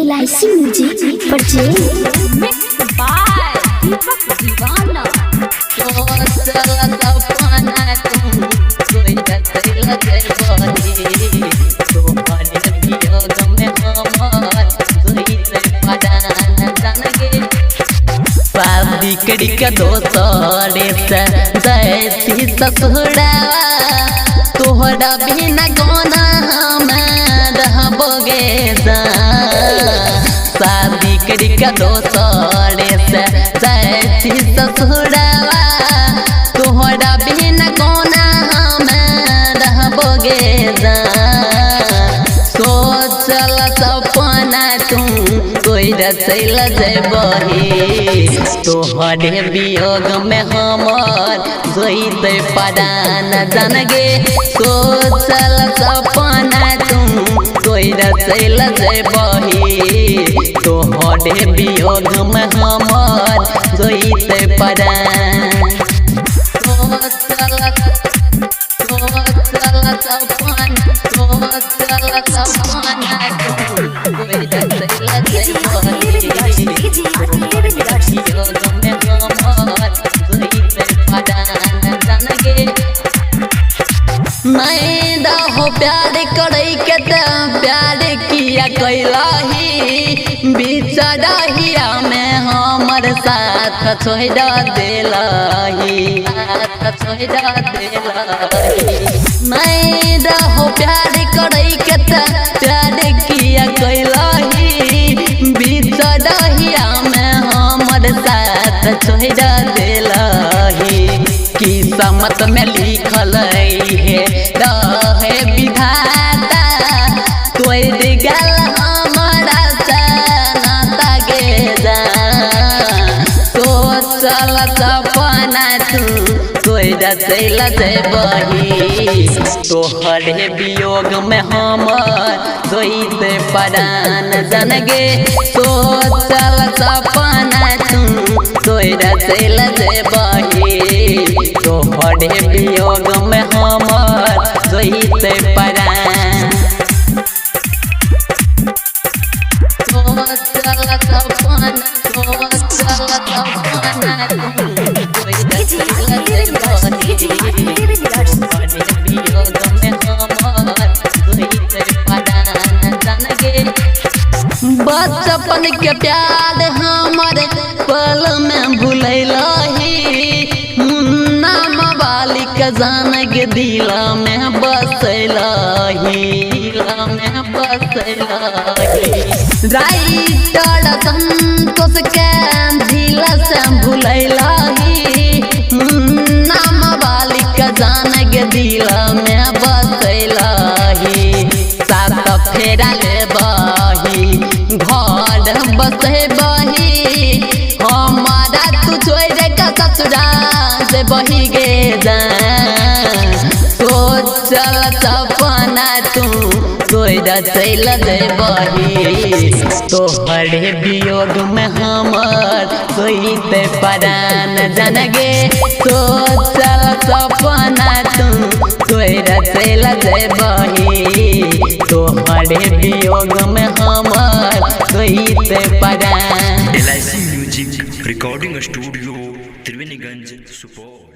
LIC music purchase mix by Deepak Deewana. तो चला सपना तुम कोई जैसे लगे बही तो हरे वियोग में हमार जोई से पदान जानगे शादी कड़ी के दोसरे से जैसी ससुरावा तोहरा बिना गाना हमें रहबोगे शादी कड़ी के दोसरे से जैसी ससुरावा तोहरा बिना गाना हमें रहबोगे सोचल सपना तुम कोई रचल जेबही तोहरे वियोग में हमार जोईते पदान जानगे सोचल सपना तुम कोई रचल जेबही तोहरे वियोग में हमार जोईते पदान हो प्यार करे के प्यार किया कैलही बिचरहिया में हमर साथ छोड़ देलही मैं हो प्यार करे के प्यार किया कैलही बिचरहिया में हमर साथ छोड़ देलही किस्मत में लिखल है रहे विधाता तोड़ गल हमारा नाता गे सोचल सपना तू तोड़ चल जेबही तोहरे वियोग में हमर जोईते पदान जानगे सोचल सपना तू तोड़ चल जेबही तोहरे वियोग में हमर जोईते पदान बचपन के प्यार हमारे पल में भूलही मुन्ना मवालिक जान के दिला में बसलही राइटर संतोष के दिल से भूलही मुन्ना मवालिक जान के दिला में बसलही सात फेरा लेबही घर बसबही हमारा तू छोड़ के ससुरा से बही गे सोचल सपना तू तोड़ चल जेबही तोहरे वियोग में हमर जोईते पदान जानगे सोचल सपना तू तोड़ चल जेबही तोहरे वियोग में हमर जोईते पदान। LIC music recording studio Triveniganj Supaul.